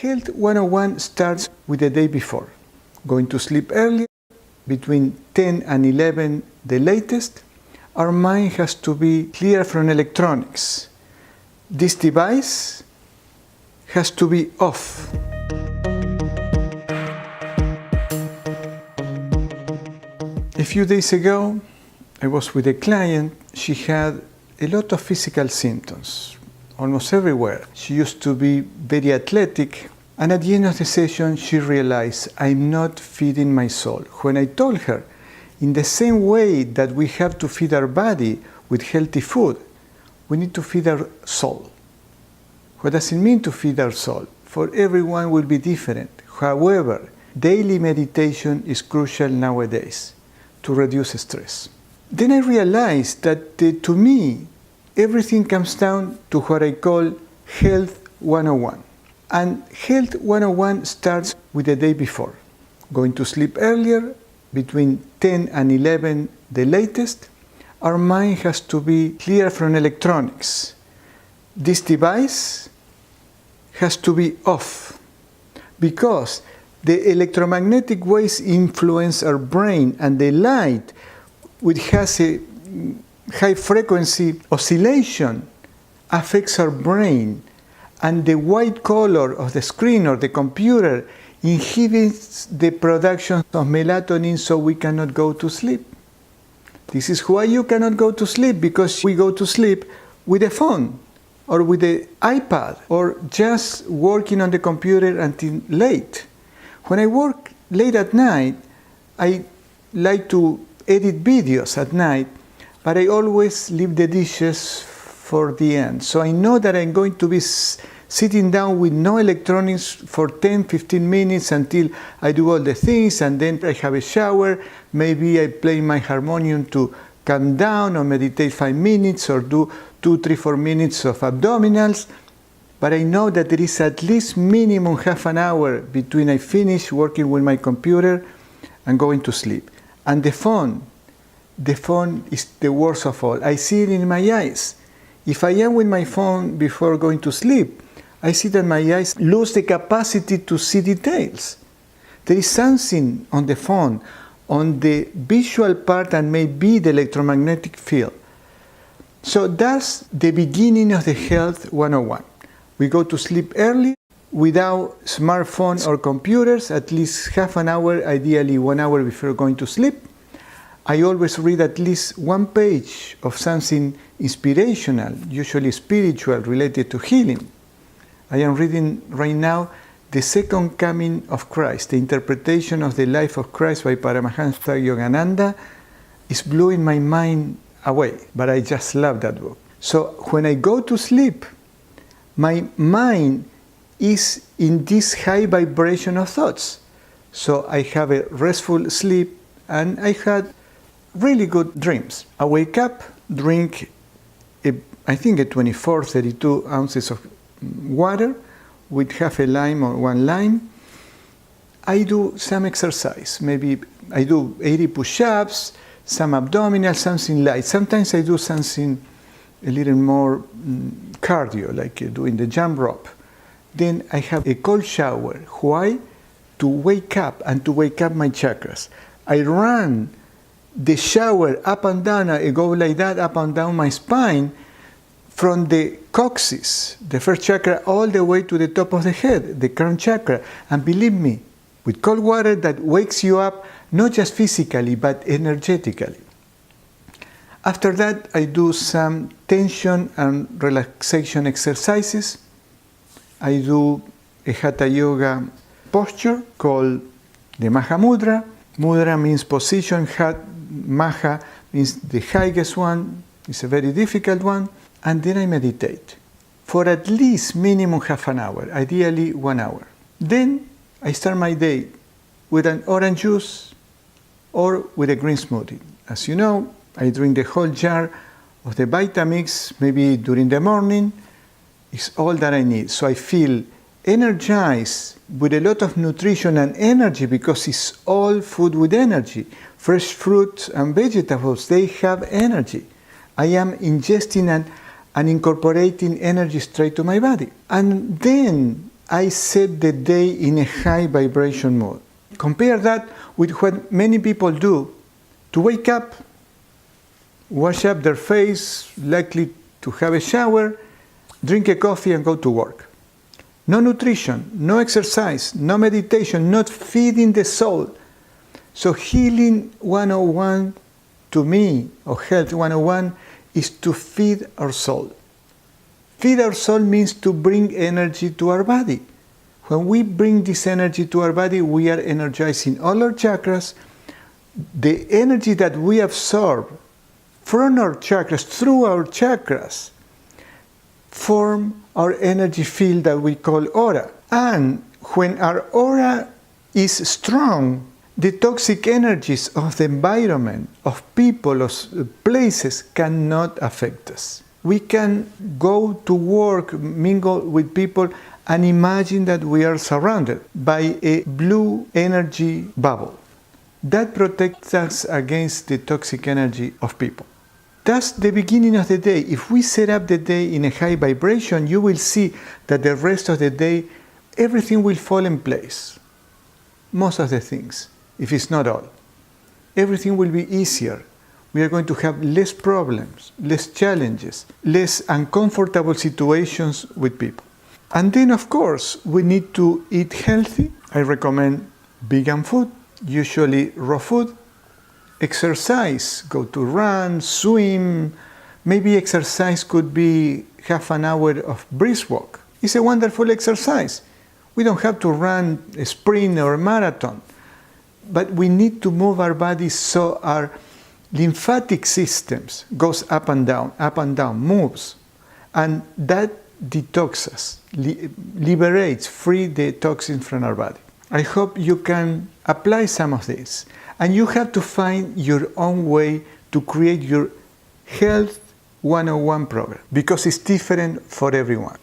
Health 101 starts with the day before. Going to sleep early, between 10 and 11 the latest. Our mind has to be clear from electronics. This device has to be off. A few days ago, I was with a client. She had a lot of physical symptoms, almost everywhere. She used to be very athletic, and at the end of the session, she realized, I'm not feeding my soul. When I told her, in the same way that we have to feed our body with healthy food, we need to feed our soul. What does it mean to feed our soul? For everyone will be different. However, daily meditation is crucial nowadays to reduce stress. Then I realized that to me, everything comes down to what I call Health 101. And Health 101 starts with the day before. Going to sleep earlier, between 10 and 11 the latest. Our mind has to be clear from electronics. This device has to be off because the electromagnetic waves influence our brain, and the light, which has a high frequency oscillation, affects our brain, and the white color of the screen or the computer inhibits the production of melatonin, so we cannot go to sleep. This is why you cannot go to sleep, because we go to sleep with a phone or with the iPad or just working on the computer until late. When I work late at night, I like to edit videos at night, but I always leave the dishes for the end. So I know that I'm going to be sitting down with no electronics for 10-15 minutes until I do all the things, and then I have a shower. Maybe I play my harmonium to calm down, or meditate 5 minutes, or do 2, 3, 4 minutes of abdominals. But I know that there is at least minimum half an hour between I finish working with my computer and going to sleep. And the phone is the worst of all. I see it in my eyes. If I am with my phone before going to sleep, I see that my eyes lose the capacity to see details. There is something on the phone, on the visual part, and maybe the electromagnetic field. So that's the beginning of the Health 101. We go to sleep early without smartphones or computers, at least half an hour, ideally 1 hour before going to sleep. I always read at least one page of something inspirational, usually spiritual, related to healing. I am reading right now The Second Coming of Christ, the interpretation of the life of Christ by Paramahansa Yogananda. Is blowing my mind away, but I just love that book. So when I go to sleep, my mind is in this high vibration of thoughts. So I have a restful sleep, and I had really good dreams. I wake up, drink I think a 24, 32 ounces of water with half a lime or 1 lime. I do some exercise. Maybe I do 80 push-ups, some abdominal, something light. Sometimes I do something a little more cardio, like doing the jump rope. Then I have a cold shower. Why? To wake up and to wake up my chakras. I run the shower up and down. I go like that up and down my spine from the coccyx, the first chakra, all the way to the top of the head, the crown chakra. And believe me, with cold water that wakes you up, not just physically, but energetically. After that, I do some tension and relaxation exercises. I do a Hatha Yoga posture called the Maha Mudra. Mudra means position, Maha means the highest one. It's a very difficult one. And then I meditate for at least minimum half an hour, ideally 1 hour. Then I start my day with an orange juice or with a green smoothie. As you know, I drink the whole jar of the Vitamix, maybe during the morning. It's all that I need. So I feel energized with a lot of nutrition and energy, because it's all food with energy. Fresh fruits and vegetables, they have energy. I am ingesting and incorporating energy straight to my body. And then I set the day in a high vibration mode. Compare that with what many people do: to wake up, wash up their face, likely to have a shower, drink a coffee and go to work. No nutrition, no exercise, no meditation, not feeding the soul. So Healing 101 to me, or Health 101, is to feed our soul. Feed our soul means to bring energy to our body. When we bring this energy to our body, we are energizing all our chakras. The energy that we absorb from our chakras, through our chakras, form our energy field that we call aura. And when our aura is strong, the toxic energies of the environment, of people, of places cannot affect us. We can go to work, mingle with people, and imagine that we are surrounded by a blue energy bubble. That protects us against the toxic energy of people. That's the beginning of the day. If we set up the day in a high vibration, you will see that the rest of the day, everything will fall in place. Most of the things, if it's not all. Everything will be easier. We are going to have less problems, less challenges, less uncomfortable situations with people. And then, of course, we need to eat healthy. I recommend vegan food, usually raw food. Exercise, go to run, swim. Maybe exercise could be half an hour of brisk walk. It's a wonderful exercise. We don't have to run a sprint or a marathon, but we need to move our bodies so our lymphatic systems goes up and down, moves. And that detoxes, liberates, free the toxins from our body. I hope you can apply some of this. And you have to find your own way to create your Health 101 program, because it's different for everyone.